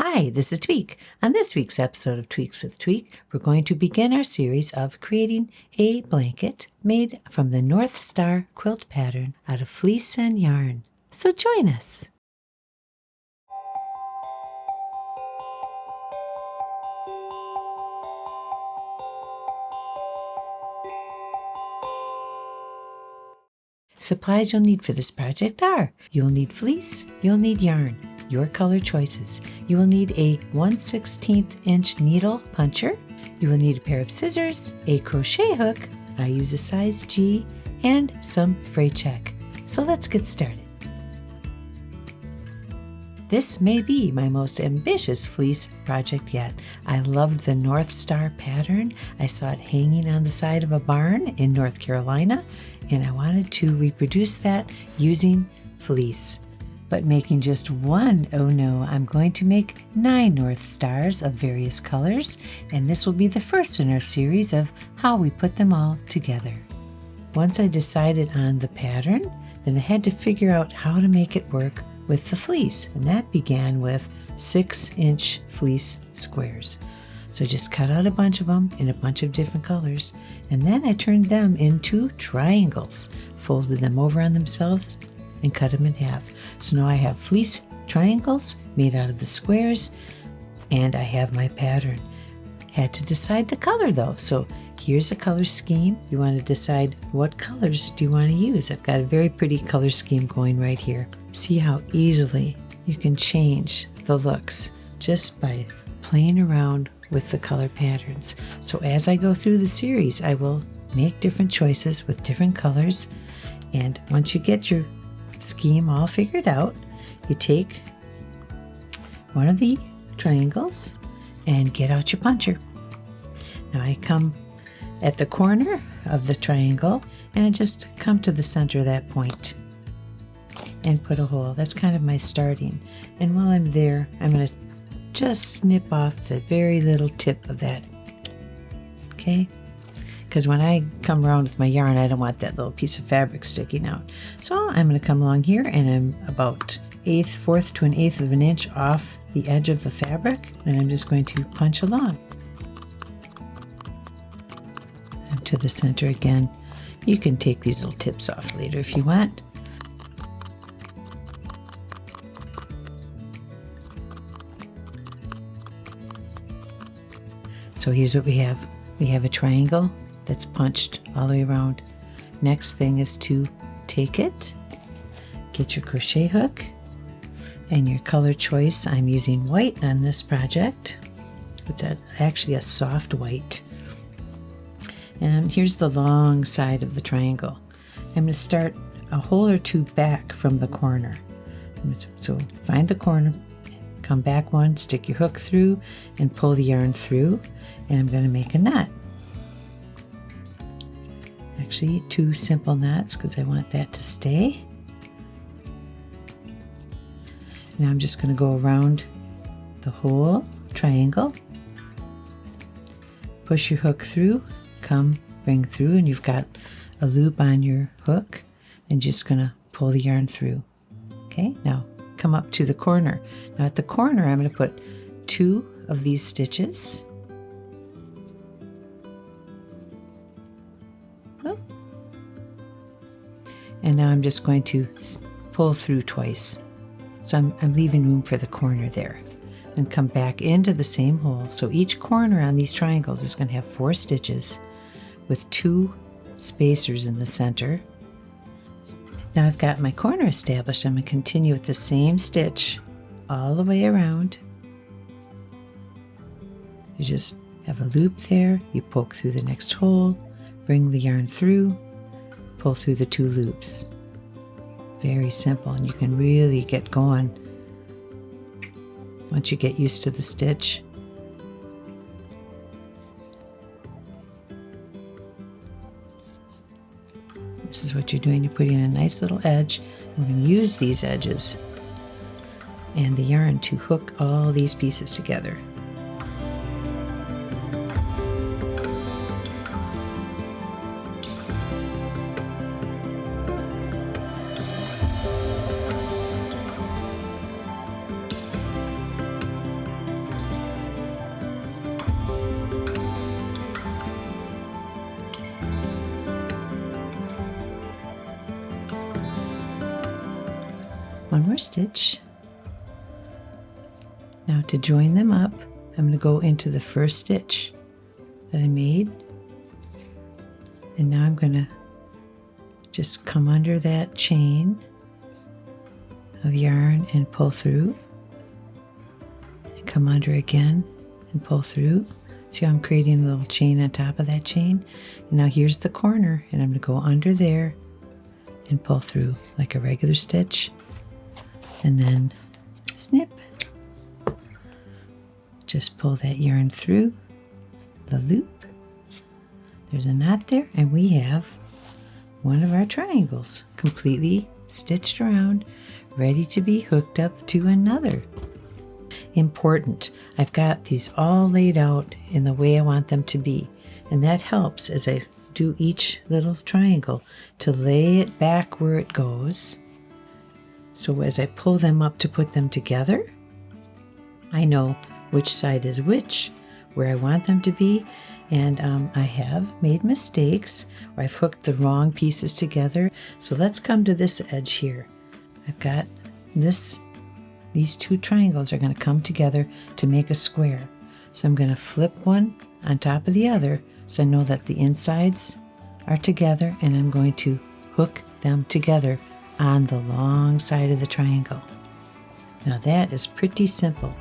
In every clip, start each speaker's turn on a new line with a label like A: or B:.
A: Hi, this is Tweek. On this week's episode of Tweaks with Tweek, we're going to begin our series of creating a blanket made from the North Star Quilt Pattern out of fleece and yarn. So join us. Supplies you'll need for this project are: you'll need fleece, you'll need yarn, your color choices. You will need a 1/16 inch needle puncher. You will need a pair of scissors, a crochet hook, I use a size G, and some fray check. So let's get started. This may be my most ambitious fleece project yet. I loved the North Star pattern. I saw it hanging on the side of a barn in North Carolina, and I wanted to reproduce that using fleece. But making just one, oh no, I'm going to make 9 North Stars of various colors, and this will be the first in our series of how we put them all together. Once I decided on the pattern, then I had to figure out how to make it work with the fleece, and that began with 6-inch fleece squares. So I just cut out a bunch of them in a bunch of different colors, and then I turned them into triangles, folded them over on themselves, and cut them in half. So now I have fleece triangles made out of the squares, and I have my pattern. Had to decide the color though, so here's a color scheme. You want to decide what colors do you want to use. I've got a very pretty color scheme going right here. See how easily you can change the looks just by playing around with the color patterns. So as I go through the series, I will make different choices with different colors, and once you get your scheme all figured out, you take one of the triangles and get out your puncher. Now I come at the corner of the triangle and I just come to the center of that point and put a hole. That's kind of my starting. And while I'm there, I'm going to just snip off the very little tip of that. Okay? Because when I come around with my yarn, I don't want that little piece of fabric sticking out. So I'm going to come along here, and I'm about 1/4 to 1/8 of an inch off the edge of the fabric, and I'm just going to punch along. And to the center again. You can take these little tips off later if you want. So here's what we have. We have a triangle that's punched all the way around. Next thing is to take it, get your crochet hook, and your color choice. I'm using white on this project. It's actually a soft white. And here's the long side of the triangle. I'm going to start a hole or two back from the corner. So find the corner, come back one, stick your hook through, and pull the yarn through, and I'm going to make a knot. Actually 2 simple knots because I want that to stay. Now I'm just going to go around the whole triangle, push your hook through, bring through, and you've got a loop on your hook, and just going to pull the yarn through. Okay, now come up to the corner. Now at the corner I'm going to put 2 of these stitches. And now I'm just going to pull through twice. So I'm leaving room for the corner there. Then come back into the same hole. So each corner on these triangles is going to have 4 stitches with 2 spacers in the center. Now I've got my corner established. I'm going to continue with the same stitch all the way around. You just have a loop there. You poke through the next hole, bring the yarn through, pull through the 2 loops. Very simple, and you can really get going once you get used to the stitch. This is what you're doing. You're putting a nice little edge. I'm going to use these edges and the yarn to hook all these pieces together. one more stitch. Now to join them up, I'm going to go into the first stitch that I made, and now I'm going to just come under that chain of yarn and pull through, and come under again and pull through. See how I'm creating a little chain on top of that chain? And now here's the corner, and I'm going to go under there and pull through like a regular stitch, and then snip. Just pull that yarn through the loop. There's a knot there, and we have one of our triangles completely stitched around, ready to be hooked up to another. Important, I've got these all laid out in the way I want them to be, and that helps as I do each little triangle to lay it back where it goes. So as I pull them up to put them together, I know which side is which, where I want them to be, and I have made mistakes where I've hooked the wrong pieces together. So let's come to this edge here. I've got these two triangles are going to come together to make a square. So I'm going to flip one on top of the other so I know that the insides are together, and I'm going to hook them together on the long side of the triangle. Now that is pretty simple.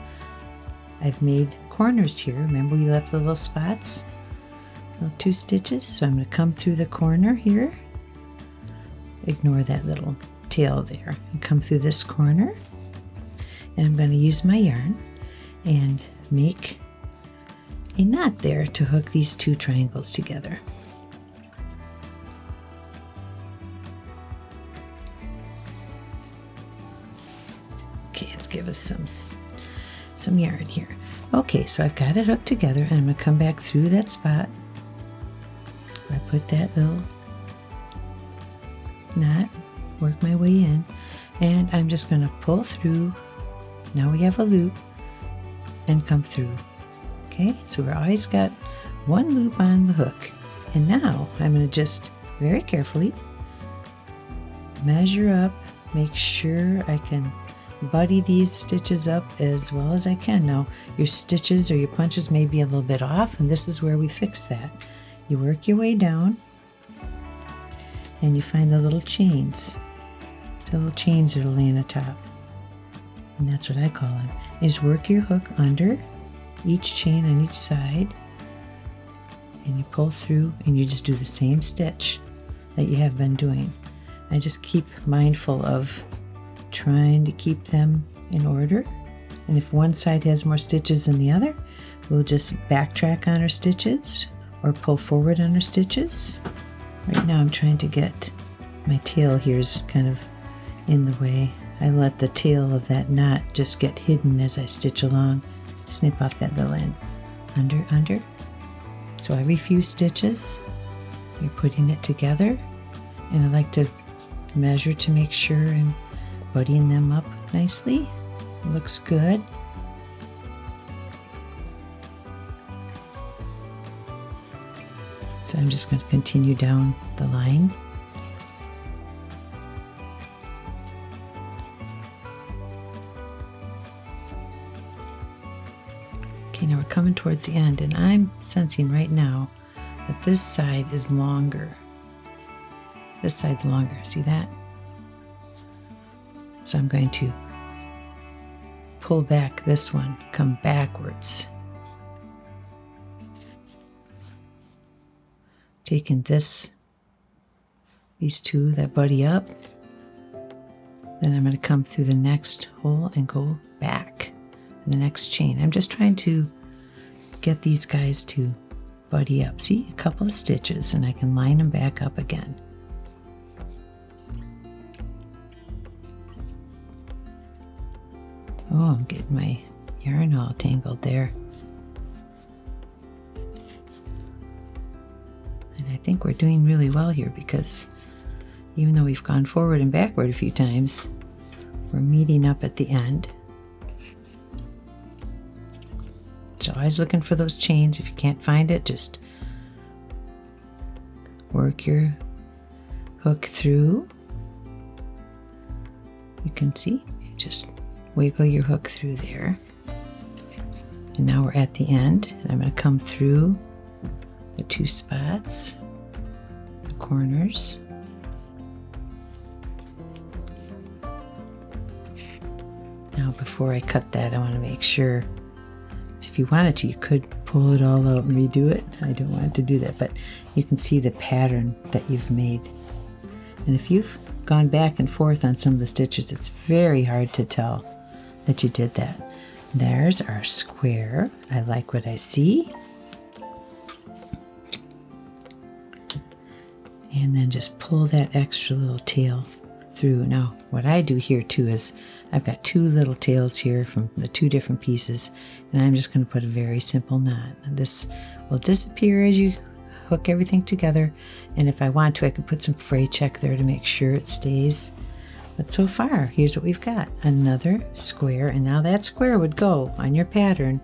A: I've made corners here. Remember we left the little spots? Little 2 stitches. So I'm going to come through the corner here. Ignore that little tail there. And come through this corner. And I'm going to use my yarn and make a knot there to hook these 2 triangles together. Okay, let's give us some yarn here. Okay, so I've got it hooked together, and I'm going to come back through that spot where I put that little knot, work my way in, and I'm just going to pull through. Now we have a loop, and come through. Okay, so we've always got one loop on the hook, and now I'm going to just very carefully measure up, make sure I can buddy these stitches up as well as I can. Now your stitches or your punches may be a little bit off, and this is where we fix that. You work your way down and you find the little chains. The little chains that are laying on top, and that's what I call them. You just work your hook under each chain on each side, and you pull through, and you just do the same stitch that you have been doing. And just keep mindful of trying to keep them in order, and if one side has more stitches than the other, we'll just backtrack on our stitches or pull forward on our stitches. Right now I'm trying to get my tail here's kind of in the way. I let the tail of that knot just get hidden as I stitch along. Snip off that little end. Under. So every few stitches you're putting it together, and I like to measure to make sure I'm buddying them up nicely. It looks good. So I'm just going to continue down the line. Okay, now we're coming towards the end, and I'm sensing right now that this side is longer. This side's longer, see that? So I'm going to pull back this one, come backwards. Taking these two that buddy up. Then I'm going to come through the next hole and go back in the next chain. I'm just trying to get these guys to buddy up. See, a couple of stitches, and I can line them back up again. Oh, I'm getting my yarn all tangled there. And I think we're doing really well here, because even though we've gone forward and backward a few times, we're meeting up at the end. So always looking for those chains. If you can't find it, just work your hook through. You can see, just wiggle your hook through there. And now we're at the end. I'm going to come through the 2 spots, the corners. Now before I cut that, I want to make sure, if you wanted to, you could pull it all out and redo it. I don't want to do that, but you can see the pattern that you've made. And if you've gone back and forth on some of the stitches, it's very hard to tell that you did that. There's our square. I like what I see. And then just pull that extra little tail through. Now, what I do here too is I've got 2 little tails here from the 2 different pieces, and I'm just going to put a very simple knot. And this will disappear as you hook everything together, and if I want to, I could put some fray check there to make sure it stays. But so far, here's what we've got. Another square, and now that square would go on your pattern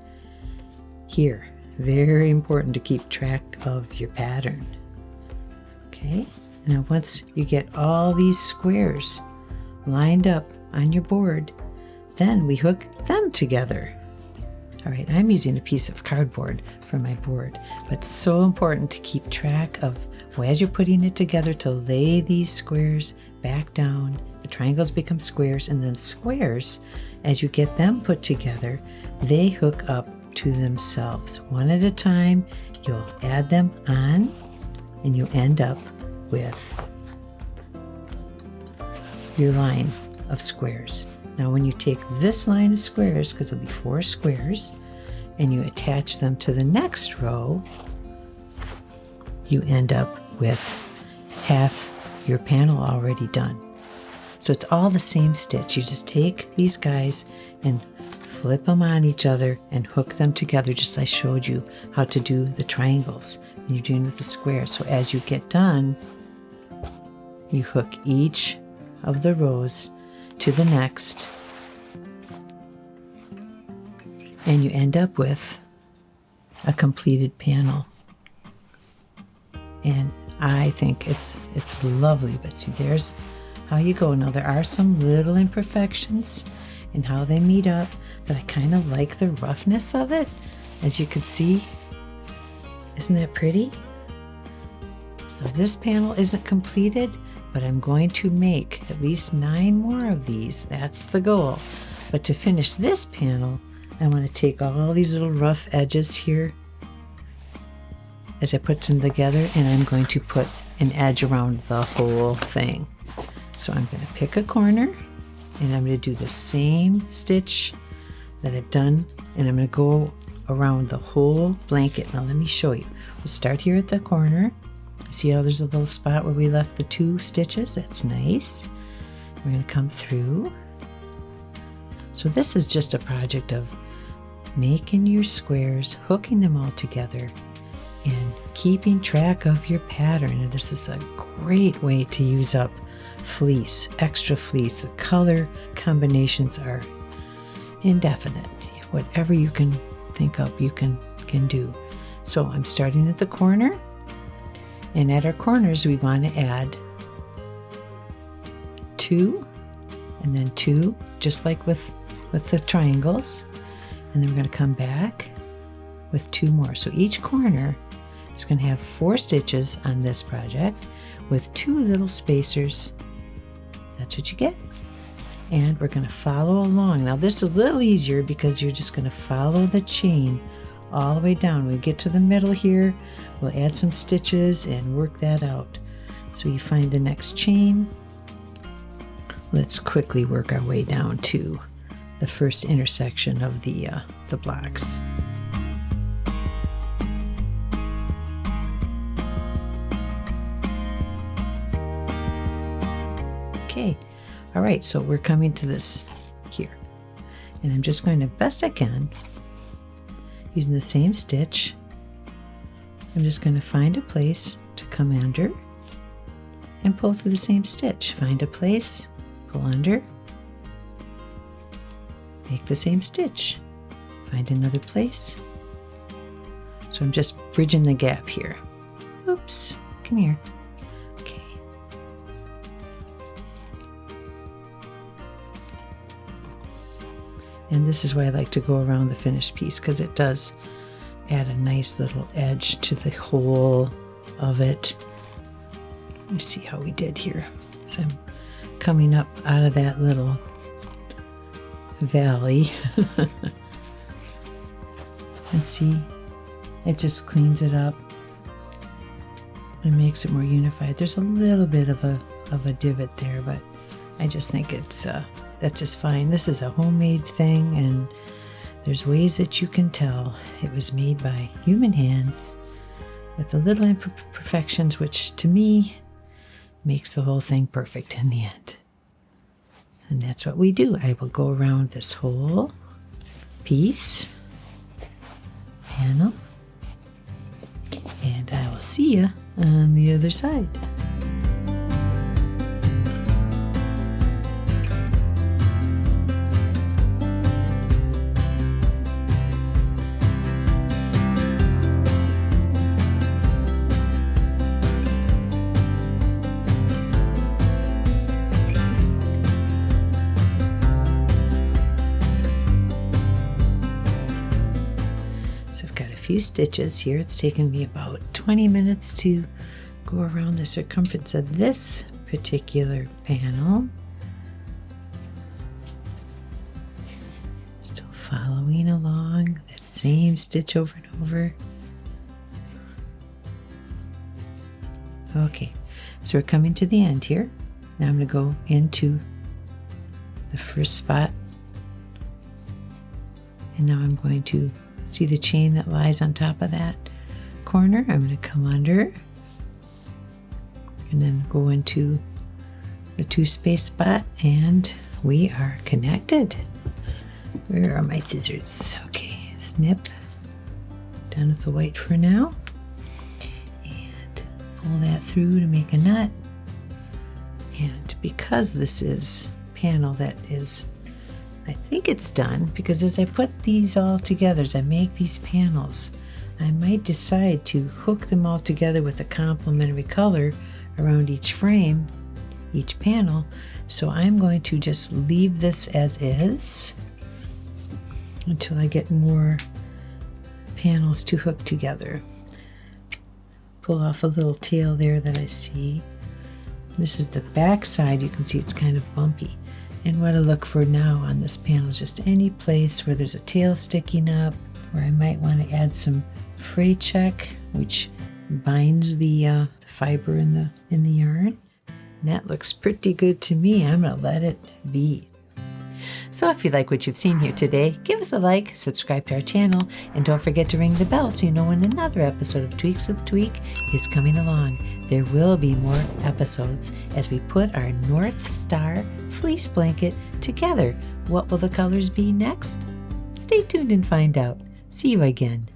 A: here. Very important to keep track of your pattern. Okay, now once you get all these squares lined up on your board, then we hook them together. All right, I'm using a piece of cardboard for my board, but it's so important to keep track of, as you're putting it together, to lay these squares back down. The triangles become squares, and then squares, as you get them put together, they hook up to themselves. One at a time, you'll add them on, and you end up with your line of squares. Now when you take this line of squares, because it'll be 4 squares, and you attach them to the next row, you end up with half your panel already done. So it's all the same stitch. You just take these guys and flip them on each other and hook them together, just like I showed you how to do the triangles. And you're doing with the squares. So as you get done, you hook each of the rows to the next, and you end up with a completed panel. And I think it's lovely. But see, there's how you go. Now there are some little imperfections in how they meet up, but I kind of like the roughness of it, as you can see. Isn't that pretty? Now this panel isn't completed, but I'm going to make at least 9 more of these. That's the goal. But to finish this panel, I want to take all these little rough edges here as I put them together, and I'm going to put an edge around the whole thing. So I'm going to pick a corner, and I'm going to do the same stitch that I've done, and I'm going to go around the whole blanket. Now let me show you. We'll start here at the corner. See how there's a little spot where we left the 2 stitches? That's nice. We're going to come through. So this is just a project of making your squares, hooking them all together, and keeping track of your pattern. And this is a great way to use up fleece, extra fleece. The color combinations are indefinite. Whatever you can think up, you can do. So I'm starting at the corner. And at our corners, we want to add 2, and then 2, just like with the triangles. And then we're going to come back with 2 more. So each corner is going to have 4 stitches on this project with 2 little spacers. That's what you get. And we're going to follow along. Now this is a little easier because you're just going to follow the chain all the way down. We get to the middle here, we'll add some stitches and work that out. So you find the next chain. Let's quickly work our way down to the first intersection of the blocks. Okay, all right, so we're coming to this here, and I'm just going to, best I can, using the same stitch, I'm just going to find a place to come under and pull through the same stitch. Find a place, pull under, make the same stitch, find another place. So I'm just bridging the gap here. Oops, come here. Okay. And this is why I like to go around the finished piece, because it does add a nice little edge to the whole of it. Let me see how we did here. So I'm coming up out of that little valley. And see, it just cleans it up and makes it more unified. There's a little bit of a divot there, but I just think it's that's just fine. This is a homemade thing, and there's ways that you can tell it was made by human hands with the little imperfections, which to me makes the whole thing perfect in the end. And that's what we do. I will go around this whole piece, panel, and I will see you on the other side. Few stitches here. It's taken me about 20 minutes to go around the circumference of this particular panel. Still following along that same stitch over and over. Okay, so we're coming to the end here. Now I'm going to go into the first spot, and now I'm going to see the chain that lies on top of that corner. I'm going to come under and then go into the 2 space spot, and we are connected. Where are my scissors? Okay, snip. Done with the white for now. And pull that through to make a knot. And because this is panel that is, I think it's done, because as I put these all together, as I make these panels, I might decide to hook them all together with a complementary color around each frame, each panel. So I'm going to just leave this as is until I get more panels to hook together. Pull off a little tail there that I see. This is the back side. You can see it's kind of bumpy. And what I look for now on this panel is just any place where there's a tail sticking up, where I might want to add some fray check, which binds the fiber in the yarn. And that looks pretty good to me. I'm going to let it be. So if you like what you've seen here today, give us a like, subscribe to our channel, and don't forget to ring the bell so you know when another episode of Tweaks with Tweek is coming along. There will be more episodes as we put our North Star fleece blanket together. What will the colors be next? Stay tuned and find out. See you again.